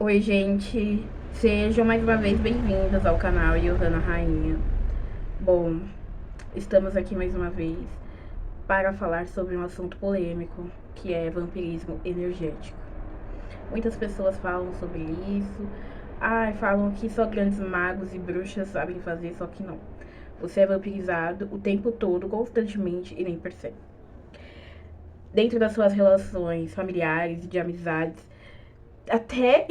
Oi, gente. Sejam mais uma vez bem-vindos ao canal Johanna Rainha. Bom, estamos aqui mais uma vez para falar sobre um assunto polêmico, que é vampirismo energético. Muitas pessoas falam sobre isso. Falam que só grandes magos e bruxas sabem fazer, só que não. Você é vampirizado o tempo todo, constantemente e nem percebe. Dentro das suas relações familiares e de amizades, até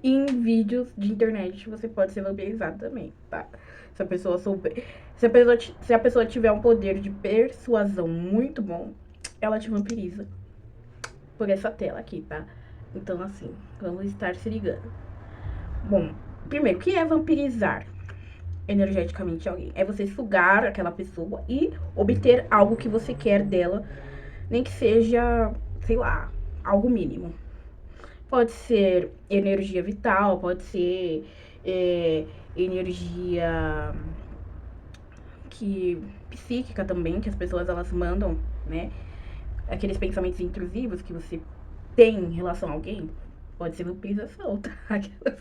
em vídeos de internet você pode ser vampirizado também, tá? Se a pessoa souber. Se a pessoa tiver um poder de persuasão muito bom, ela te vampiriza por essa tela aqui, tá? Então, assim, vamos estar se ligando. Bom, primeiro, o que é vampirizar energeticamente alguém? É você sugar aquela pessoa e obter algo que você quer dela, nem que seja, sei lá, algo mínimo. Pode ser energia vital, pode ser energia que psíquica também, que as pessoas elas mandam, né? Aqueles pensamentos intrusivos que você tem em relação a alguém, pode ser vampirização, tá?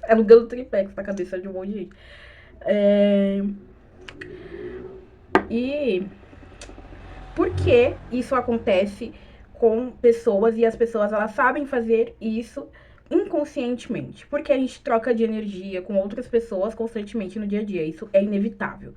Alugando triplex na cabeça de um monte de gente. E por que isso acontece com pessoas e as pessoas elas sabem fazer isso inconscientemente? Porque a gente troca de energia com outras pessoas constantemente no dia a dia, isso é inevitável.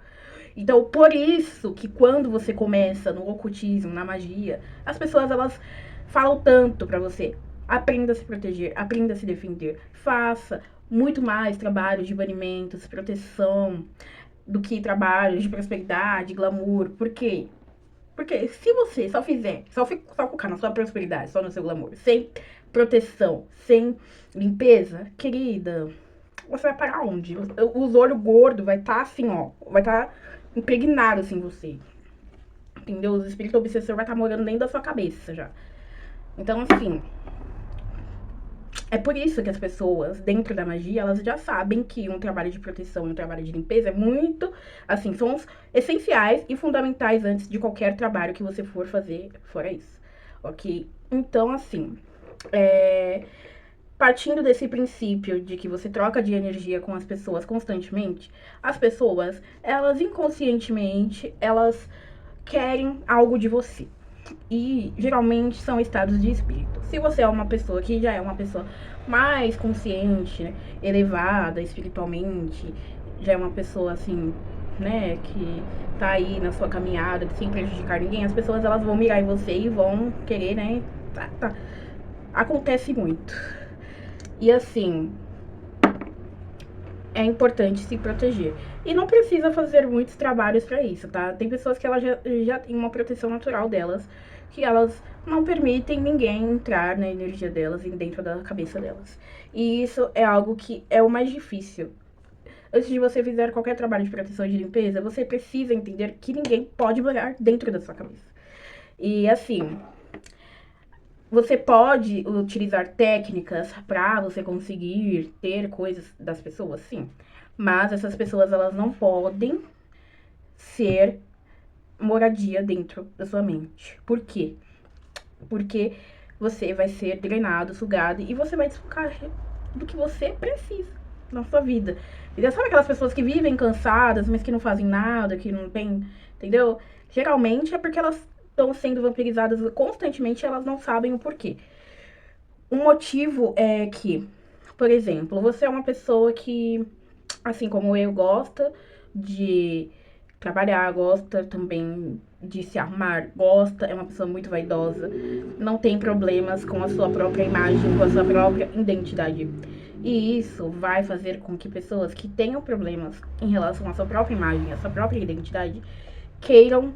Então, por isso que quando você começa no ocultismo, na magia, as pessoas elas falam tanto pra você: aprenda a se proteger, aprenda a se defender, faça muito mais trabalhos de banimentos, proteção, do que trabalhos de prosperidade, glamour. Por quê? Porque se você só fizer, só focar na sua prosperidade, só no seu glamour, sem proteção, sem limpeza, querida, você vai parar onde? Os olhos gordos vai estar assim, ó. Vai estar impregnado assim em você. Entendeu? Os espíritos obsessor vai estar morando dentro da sua cabeça já. Então, assim, é por isso que as pessoas, dentro da magia, elas já sabem que um trabalho de proteção e um trabalho de limpeza é muito, assim, são os essenciais e fundamentais antes de qualquer trabalho que você for fazer fora isso, ok? Então, assim, partindo desse princípio de que você troca de energia com as pessoas constantemente, as pessoas, elas inconscientemente, elas querem algo de você. E geralmente são estados de espírito. Se você é uma pessoa que já é uma pessoa mais consciente, né, elevada espiritualmente, já é uma pessoa assim, né, que tá aí na sua caminhada sem prejudicar ninguém, as pessoas elas vão mirar em você e vão querer, né? Tá. Acontece muito. E assim, é importante se proteger. E não precisa fazer muitos trabalhos para isso, tá? Tem pessoas que elas já têm uma proteção natural delas, que elas não permitem ninguém entrar na energia delas e dentro da cabeça delas. E isso é algo que é o mais difícil. Antes de você fizer qualquer trabalho de proteção e de limpeza, você precisa entender que ninguém pode morar dentro da sua cabeça. E assim, você pode utilizar técnicas para você conseguir ter coisas das pessoas, sim. Mas essas pessoas elas não podem ser moradia dentro da sua mente. Por quê? Porque você vai ser drenado, sugado e você vai desfocar do que você precisa na sua vida. E sabe aquelas pessoas que vivem cansadas, mas que não fazem nada, que não tem, entendeu? Geralmente é porque elas estão sendo vampirizadas constantemente e elas não sabem o porquê. Um motivo é que, por exemplo, você é uma pessoa que, assim como eu, gosta de trabalhar, gosta também de se arrumar, gosta, é uma pessoa muito vaidosa, não tem problemas com a sua própria imagem, com a sua própria identidade. E isso vai fazer com que pessoas que tenham problemas em relação à sua própria imagem, à sua própria identidade, queiram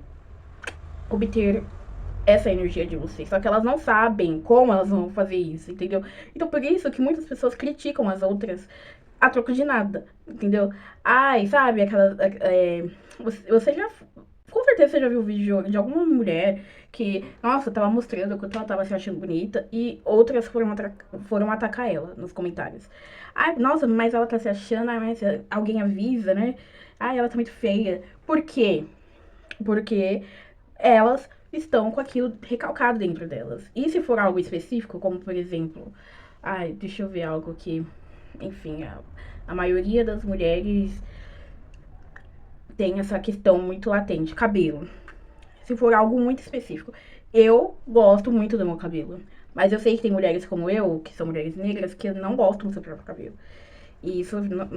obter essa energia de vocês. Só que elas não sabem como elas vão fazer isso, entendeu? Então por isso que muitas pessoas criticam as outras a troco de nada, entendeu? Ai, sabe, aquela. Você já. Com certeza você já viu vídeo de alguma mulher que, nossa, tava mostrando o quanto ela tava se achando bonita e outras foram atacar ela nos comentários. Ai, nossa, mas ela tá se achando, ai, mas alguém avisa, né? Ai, ela tá muito feia. Por quê? Porque elas estão com aquilo recalcado dentro delas. E se for algo específico, como por exemplo, ai, deixa eu ver algo aqui. enfim, a maioria das mulheres tem essa questão muito latente. Cabelo. Se for algo muito específico. Eu gosto muito do meu cabelo. Mas eu sei que tem mulheres como eu, que são mulheres negras, que não gostam do seu próprio cabelo. E isso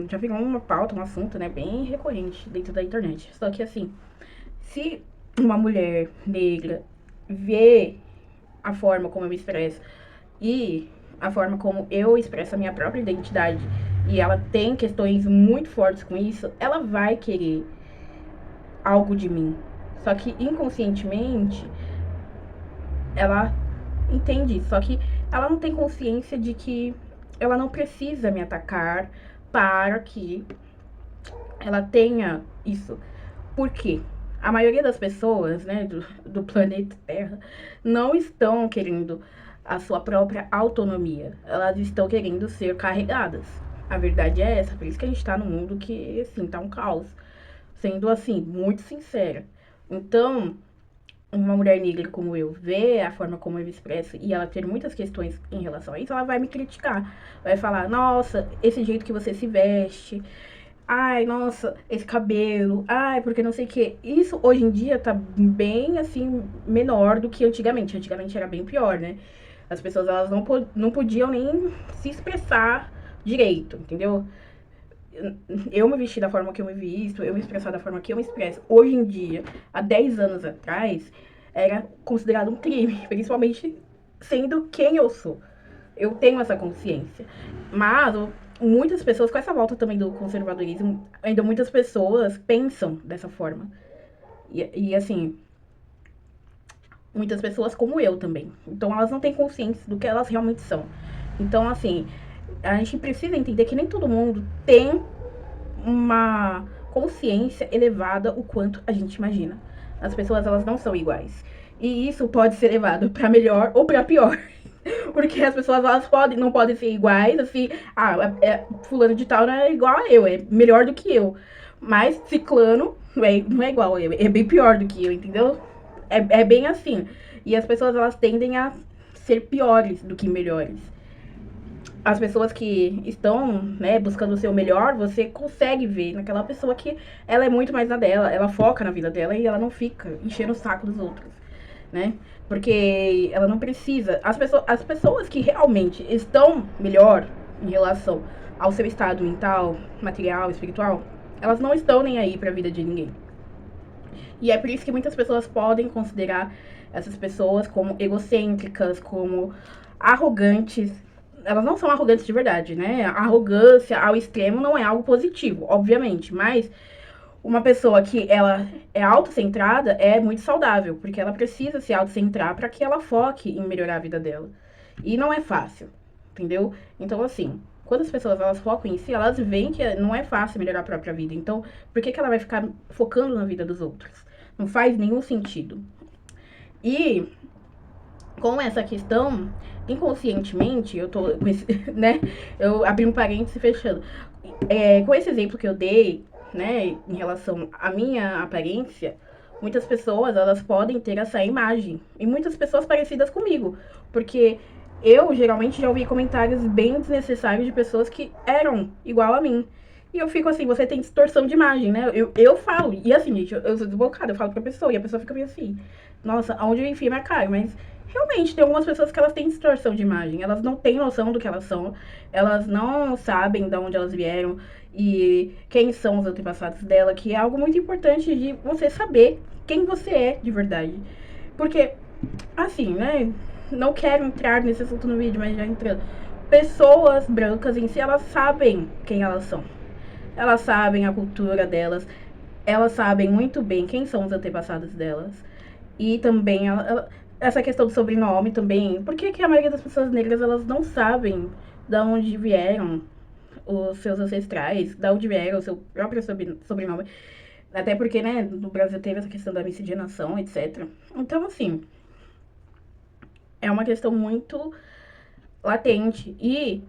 já virou uma pauta, um assunto, né, bem recorrente dentro da internet. Só que assim, se uma mulher negra vê a forma como eu me expresso e a forma como eu expresso a minha própria identidade e ela tem questões muito fortes com isso, ela vai querer algo de mim. Só que inconscientemente ela entende, só que ela não tem consciência de que ela não precisa me atacar para que ela tenha isso. Por quê? A maioria das pessoas, né, do planeta Terra, não estão querendo a sua própria autonomia. Elas estão querendo ser carregadas. A verdade é essa, por isso que a gente tá num mundo que, assim, tá um caos. Sendo, assim, muito sincera. Então, uma mulher negra como eu vê a forma como eu me expresso e ela ter muitas questões em relação a isso, ela vai me criticar. Vai falar, nossa, esse jeito que você se veste, ai, nossa, esse cabelo, ai, porque não sei o que. Isso hoje em dia tá bem, assim, menor do que antigamente. Antigamente era bem pior, né? As pessoas, elas não podiam nem se expressar direito, entendeu? Eu me vestir da forma que eu me visto, eu me expressar da forma que eu me expresso. Hoje em dia, há 10 anos atrás, era considerado um crime, principalmente sendo quem eu sou. Eu tenho essa consciência. Mas muitas pessoas, com essa volta também do conservadorismo, ainda muitas pessoas pensam dessa forma. E assim, muitas pessoas como eu também. Então elas não têm consciência do que elas realmente são. Então, assim, a gente precisa entender que nem todo mundo tem uma consciência elevada o quanto a gente imagina. As pessoas, elas não são iguais. E isso pode ser levado para melhor ou para pior. Porque as pessoas, elas não podem ser iguais, assim, fulano de tal não é igual a eu, é melhor do que eu. Mas ciclano não é igual a eu, é bem pior do que eu, entendeu? É bem assim. E as pessoas, elas tendem a ser piores do que melhores. As pessoas que estão, né, buscando o seu melhor, você consegue ver naquela pessoa que ela é muito mais na dela, ela foca na vida dela e ela não fica enchendo o saco dos outros, né? Porque ela não precisa. As pessoas que realmente estão melhor em relação ao seu estado mental, material, espiritual, elas não estão nem aí pra vida de ninguém. E é por isso que muitas pessoas podem considerar essas pessoas como egocêntricas, como arrogantes. Elas não são arrogantes de verdade, né? A arrogância ao extremo não é algo positivo, obviamente, mas uma pessoa que ela é autocentrada é muito saudável, porque ela precisa se autocentrar para que ela foque em melhorar a vida dela. E não é fácil, entendeu? Então, assim, quando as pessoas elas focam em si, elas veem que não é fácil melhorar a própria vida. Então, por que ela vai ficar focando na vida dos outros? Não faz nenhum sentido. E com essa questão, inconscientemente, eu tô com esse, né? Eu abri um parênteses e fechando. Com esse exemplo que eu dei, né, em relação à minha aparência, muitas pessoas, elas podem ter essa imagem. E muitas pessoas parecidas comigo. Porque eu, geralmente, já ouvi comentários bem desnecessários de pessoas que eram igual a mim. E eu fico assim, você tem distorção de imagem, né? Eu falo, e assim, gente, eu sou desbocada, eu falo pra pessoa, e a pessoa fica meio assim, nossa, aonde eu enfio minha cara? Mas realmente, tem algumas pessoas que elas têm distorção de imagem, elas não têm noção do que elas são, elas não sabem de onde elas vieram e quem são os antepassados dela, que é algo muito importante de você saber quem você é de verdade. Porque, assim, né, não quero entrar nesse assunto no vídeo, mas já entrando, pessoas brancas em si, elas sabem quem elas são. Elas sabem a cultura delas, elas sabem muito bem quem são os antepassados delas. E também essa questão do sobrenome também. Por que, que a maioria das pessoas negras elas não sabem de onde vieram os seus ancestrais, de onde vieram o seu próprio sobrenome? Até porque, né, no Brasil teve essa questão da miscigenação, etc. Então, assim, é uma questão muito latente. E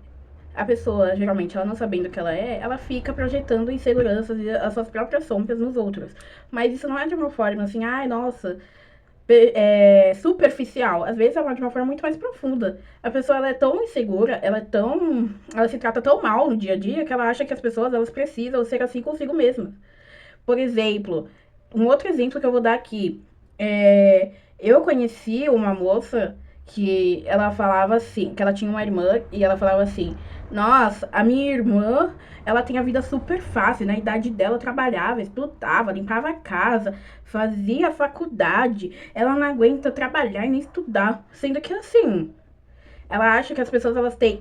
a pessoa, geralmente, ela não sabendo o que ela é, ela fica projetando inseguranças e as suas próprias sombras nos outros. Mas isso não é de uma forma assim, ai, nossa, superficial. Às vezes é de uma forma muito mais profunda. A pessoa ela é tão insegura, ela se trata tão mal no dia a dia que ela acha que as pessoas elas precisam ser assim consigo mesmas. Por exemplo, um outro exemplo que eu vou dar aqui. Eu conheci uma moça que ela falava assim, que ela tinha uma irmã e ela falava assim, nossa, a minha irmã, ela tem a vida super fácil, na idade dela trabalhava, estudava, limpava a casa, fazia faculdade, ela não aguenta trabalhar e nem estudar, sendo que assim, ela acha que as pessoas elas têm,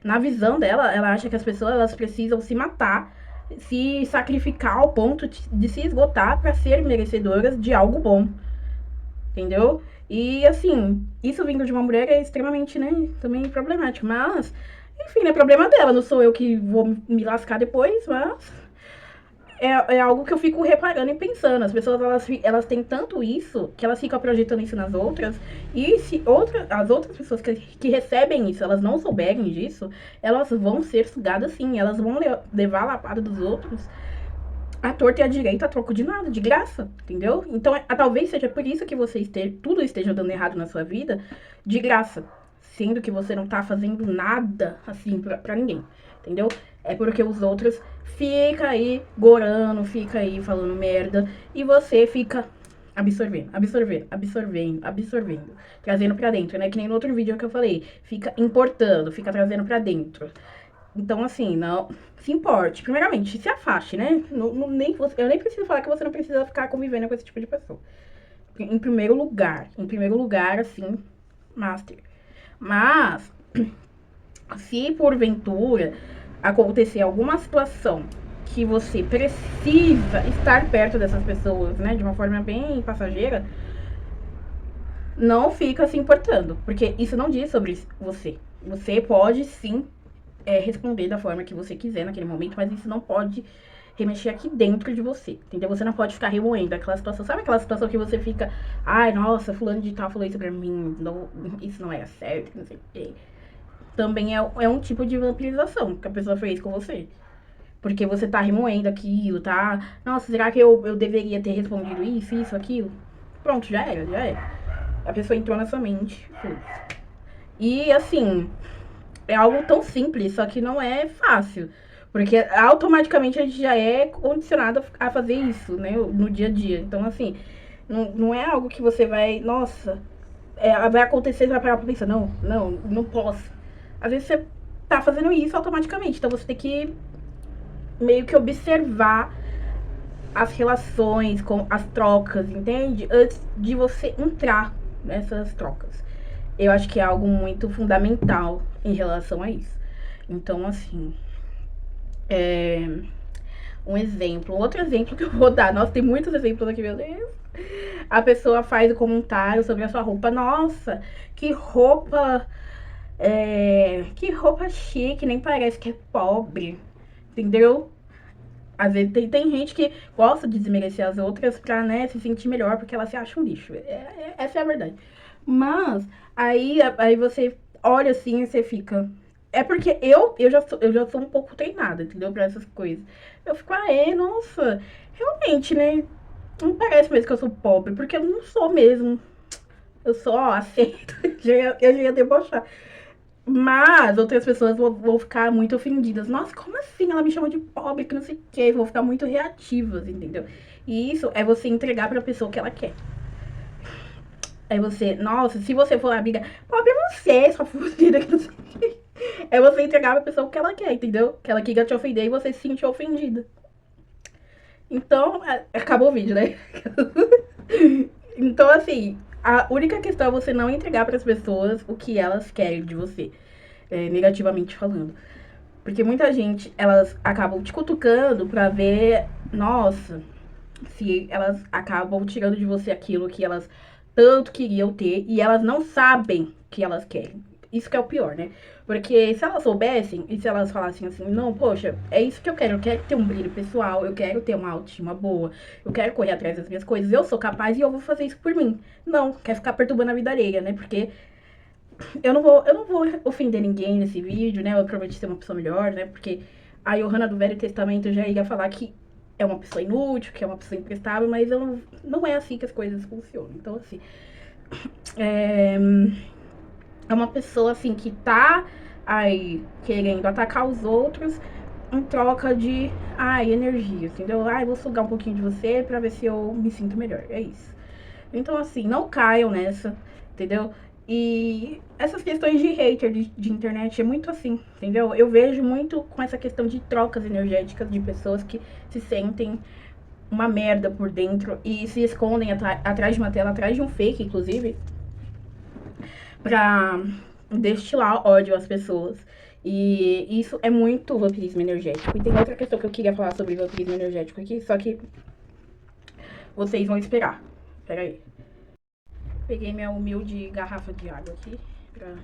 na visão dela, ela acha que as pessoas elas precisam se matar, se sacrificar ao ponto de se esgotar para ser merecedoras de algo bom, entendeu? E assim, isso vindo de uma mulher é extremamente, né, também problemático, mas enfim, é problema dela, não sou eu que vou me lascar depois, mas é algo que eu fico reparando e pensando. As pessoas, elas têm tanto isso, que elas ficam projetando isso nas outras, e se as outras pessoas que recebem isso, elas não souberem disso, elas vão ser sugadas sim, elas vão levar a lapada dos outros a torta e a direita a troco de nada, de graça, entendeu? Então, talvez seja por isso que tudo esteja dando errado na sua vida, de graça, sendo que você não tá fazendo nada, assim, pra ninguém, entendeu? É porque os outros fica aí gorando, fica aí falando merda, e você fica absorvendo, trazendo pra dentro, né? Que nem no outro vídeo que eu falei, fica importando, fica trazendo pra dentro. Então, assim, não se importe. Primeiramente, se afaste, né? Eu nem preciso falar que você não precisa ficar convivendo com esse tipo de pessoa. Em primeiro lugar, assim, master. Mas, se porventura acontecer alguma situação que você precisa estar perto dessas pessoas, né, de uma forma bem passageira, não fica se importando, porque isso não diz sobre você. Você pode sim responder da forma que você quiser naquele momento, mas isso não pode remexer aqui dentro de você, entendeu? Você não pode ficar remoendo aquela situação. Sabe aquela situação que você fica, ai, nossa, fulano de tal falou isso pra mim, não, isso não era certo, não sei o quê. Também é um tipo de vampirização que a pessoa fez com você. Porque você tá remoendo aquilo, tá? Nossa, será que eu deveria ter respondido isso, aquilo? Pronto, já era, já era. A pessoa entrou na sua mente. Foi. E assim, é algo tão simples, só que não é fácil. Porque automaticamente a gente já é condicionado a fazer isso, né? No dia a dia. Então, assim, não é algo que você vai, nossa, vai acontecer, você vai parar pra pensar, não posso. Às vezes você tá fazendo isso automaticamente. Então você tem que meio que observar as relações, com as trocas, entende? Antes de você entrar nessas trocas. Eu acho que é algo muito fundamental em relação a isso. Então, assim, um exemplo. Outro exemplo que eu vou dar. Nossa, tem muitos exemplos aqui, meu Deus. A pessoa faz o comentário sobre a sua roupa. Nossa, que roupa. Que roupa chique, nem parece que é pobre. Entendeu? Às vezes tem gente que gosta de desmerecer as outras pra, né, se sentir melhor porque elas se acham um lixo. Essa é a verdade. Mas aí você olha assim e você fica. É porque eu já sou um pouco treinada, entendeu? Pra essas coisas. Eu fico, nossa, realmente, né? Não parece mesmo que eu sou pobre, porque eu não sou mesmo. Eu só aceito. Eu já ia debochar. Mas outras pessoas vão ficar muito ofendidas. Nossa, como assim? Ela me chama de pobre, que não sei o quê. Vão ficar muito reativas, entendeu? E isso é você entregar pra pessoa o que ela quer. É você, nossa, se você for amiga, pobre é você, sua fudida, que não sei o quê. É você entregar pra pessoa o que ela quer, entendeu? Que ela quer te ofender e você se sentir ofendida. Então, acabou o vídeo, né? Então, assim, a única questão é você não entregar para as pessoas o que elas querem de você, negativamente falando. Porque muita gente, elas acabam te cutucando pra ver, nossa, se elas acabam tirando de você aquilo que elas tanto queriam ter e elas não sabem que elas querem. Isso que é o pior, né? Porque se elas soubessem e se elas falassem assim, não, poxa, é isso que eu quero ter um brilho pessoal, eu quero ter uma autoestima boa, eu quero correr atrás das minhas coisas, eu sou capaz e eu vou fazer isso por mim. Não, quer ficar perturbando a vida alheia, né? Porque eu não vou ofender ninguém nesse vídeo, né? Eu prometi ser uma pessoa melhor, né? Porque a Johanna do Velho Testamento já ia falar que é uma pessoa inútil, que é uma pessoa imprestável, mas eu não é assim que as coisas funcionam. Então, assim, é, é uma pessoa, assim, que tá aí querendo atacar os outros em troca de, energia, entendeu? Vou sugar um pouquinho de você pra ver se eu me sinto melhor. É isso. Então, assim, não caiam nessa, entendeu? E essas questões de hater de internet é muito assim, entendeu? Eu vejo muito com essa questão de trocas energéticas de pessoas que se sentem uma merda por dentro e se escondem atrás de uma tela, atrás de um fake, inclusive, pra destilar ódio às pessoas. E isso é muito vampirismo energético. E tem outra questão que eu queria falar sobre vampirismo energético aqui, só que vocês vão esperar. Pera aí. Peguei minha humilde garrafa de água aqui pra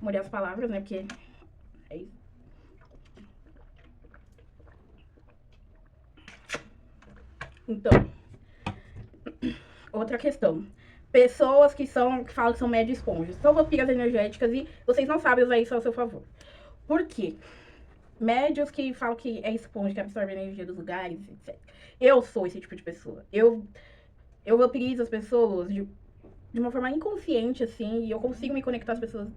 molhar as palavras, né? Porque é isso. Então, outra questão. Pessoas que falam que são médio esponjas. São vampiras energéticas e vocês não sabem usar isso ao seu favor. Por quê? Médios que falam que é esponja, que absorve a energia dos lugares, etc. Eu sou esse tipo de pessoa. Eu vampirizo as pessoas de uma forma inconsciente, assim, e eu consigo me conectar às pessoas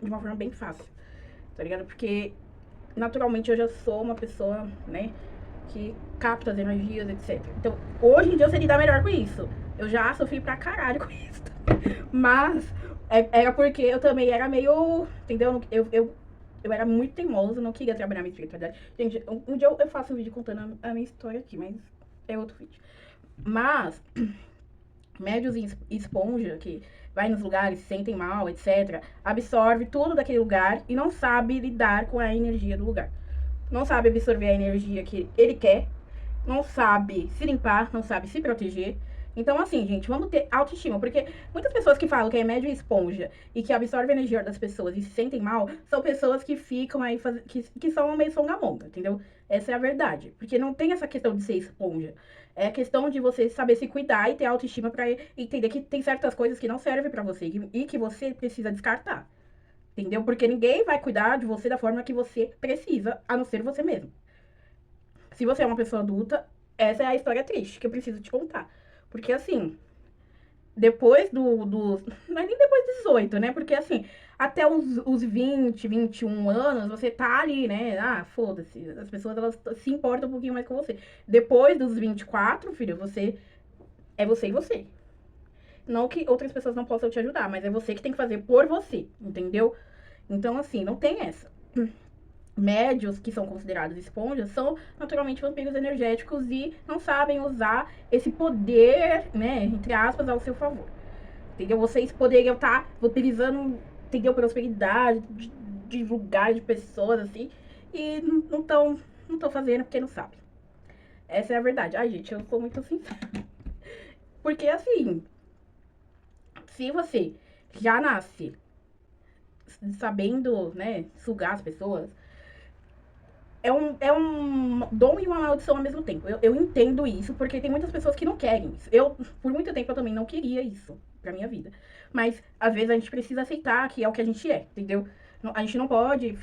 de uma forma bem fácil, tá ligado? Porque naturalmente eu já sou uma pessoa, né, que capta as energias, etc. Então, hoje em dia eu sei lidar melhor com isso. Eu já sofri pra caralho com isso. Mas era porque eu também era meio, entendeu? Eu era muito teimosa, não queria trabalhar minha espiritualidade. Gente, um dia eu faço um vídeo contando a minha história aqui, mas é outro vídeo. Mas médios e esponja, que vai nos lugares, se sentem mal, etc., absorve tudo daquele lugar e não sabe lidar com a energia do lugar. Não sabe absorver a energia que ele quer, não sabe se limpar, não sabe se proteger. Então, assim, gente, vamos ter autoestima, porque muitas pessoas que falam que é médio e esponja e que absorve a energia das pessoas e se sentem mal, são pessoas que ficam aí, que são meio songamonga, entendeu? Essa é a verdade. Porque não tem essa questão de ser esponja. É a questão de você saber se cuidar e ter autoestima pra entender que tem certas coisas que não servem pra você e que você precisa descartar. Entendeu? Porque ninguém vai cuidar de você da forma que você precisa, a não ser você mesmo. Se você é uma pessoa adulta, essa é a história triste que eu preciso te contar. Porque assim, depois não é nem depois dos 18, né? Porque assim, até os 20, 21 anos, você tá ali, né? Foda-se. As pessoas, elas se importam um pouquinho mais com você. Depois dos 24, filho, é você e você. Não que outras pessoas não possam te ajudar, mas é você que tem que fazer por você, entendeu? Então, assim, não tem essa. Médios, que são considerados esponjas, são naturalmente vampiros energéticos e não sabem usar esse poder, né, entre aspas, ao seu favor. Entendeu? Vocês poderiam estar vampirizando, entendeu, prosperidade de lugares, de pessoas, assim, e não estão fazendo porque não sabem. Essa é a verdade. Ai, gente, eu sou muito sincera. Porque, assim, se você já nasce sabendo, né, sugar as pessoas, é um dom e uma maldição ao mesmo tempo. Eu entendo isso, porque tem muitas pessoas que não querem isso. Por muito tempo, eu também não queria isso pra minha vida. Mas, às vezes, a gente precisa aceitar que é o que a gente é, entendeu? A gente não pode.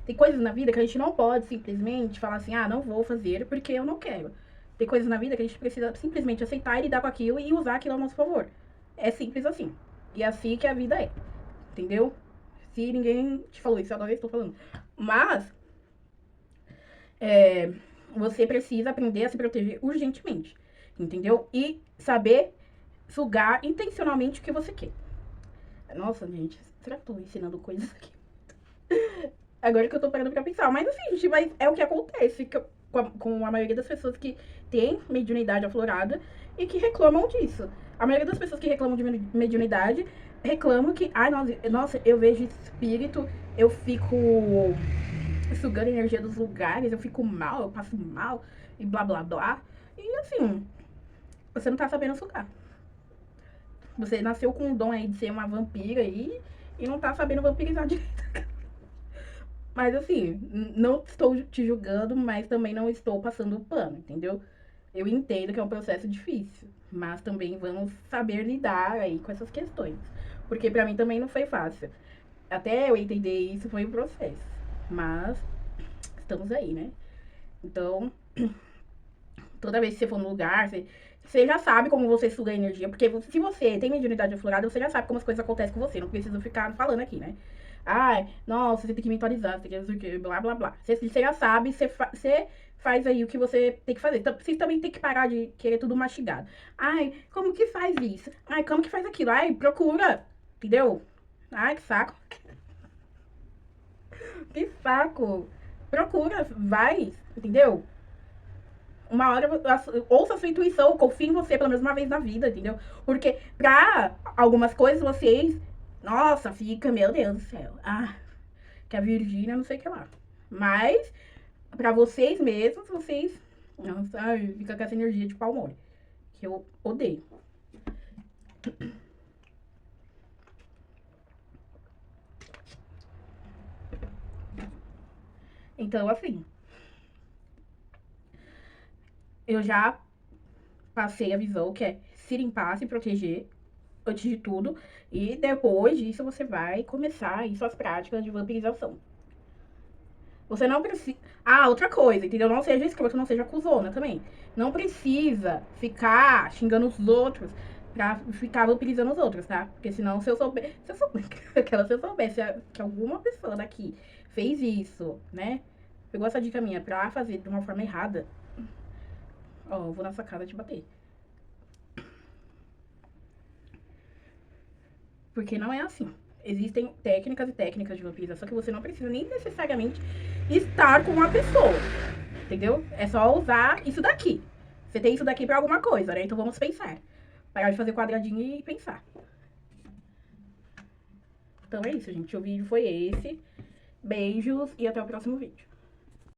Tem coisas na vida que a gente não pode simplesmente falar assim, não vou fazer porque eu não quero. Tem coisas na vida que a gente precisa simplesmente aceitar e lidar com aquilo e usar aquilo ao nosso favor. É simples assim. E é assim que a vida é. Entendeu? Se ninguém te falou isso, agora eu estou falando. Mas, é, você precisa aprender a se proteger urgentemente, entendeu? E saber sugar intencionalmente o que você quer. Nossa, gente, será que eu tô ensinando coisas aqui? Agora que eu tô parando pra pensar. Mas assim, gente, é o que acontece com a maioria das pessoas que tem mediunidade aflorada e que reclamam disso. A maioria das pessoas que reclamam de mediunidade reclamam que, nossa, eu vejo espírito, eu fico sugando a energia dos lugares, eu fico mal, eu passo mal, e blá blá blá. E assim, você não tá sabendo sugar. Você nasceu com o dom aí de ser uma vampira aí e não tá sabendo vampirizar direito. Mas assim, não estou te julgando, mas também não estou passando o pano, entendeu? Eu entendo que é um processo difícil, mas também vamos saber lidar aí com essas questões. Porque pra mim também não foi fácil. Até eu entender isso foi um processo. Mas estamos aí, né? Então, toda vez que você for no lugar, você já sabe como você suga a energia, porque se você tem mediunidade aflorada, você já sabe como as coisas acontecem com você, não precisa ficar falando aqui, né? Ai, nossa, você tem que mentorizar, você tem que blá, blá, blá. Você já sabe, você faz aí o que você tem que fazer. Então, você também tem que parar de querer tudo mastigado. Ai, como que faz isso? Ai, como que faz aquilo? Ai, procura, entendeu? Ai, que saco. Que saco. Procura, vai, entendeu? Uma hora, ouça a sua intuição, confie em você pelo menos uma vez na vida, entendeu? Porque pra algumas coisas vocês, nossa, fica, meu Deus do céu. Ah, que a Virgínia não sei o que lá. Mas, pra vocês mesmos, vocês, nossa, ai, fica com essa energia de pau mole. Que eu odeio. Então, assim, eu já passei a visão que é se limpar, se proteger antes de tudo. E depois disso você vai começar aí suas práticas de vampirização. Você não precisa. Ah, outra coisa, entendeu? Não seja escroto, não seja cuzona também. Não precisa ficar xingando os outros pra ficar vampirizando os outros, tá? Porque senão, se eu souber. Se eu soubesse que alguma pessoa daqui fez isso, né? Pegou essa dica minha pra fazer de uma forma errada. Ó, eu vou na sua casa te bater. Porque não é assim. Existem técnicas e técnicas de vampirização que você não precisa nem necessariamente estar com uma pessoa. Entendeu? É só usar isso daqui. Você tem isso daqui pra alguma coisa, né? Então vamos pensar. Parar de fazer quadradinho e pensar. Então é isso, gente. O vídeo foi esse. Beijos e até o próximo vídeo.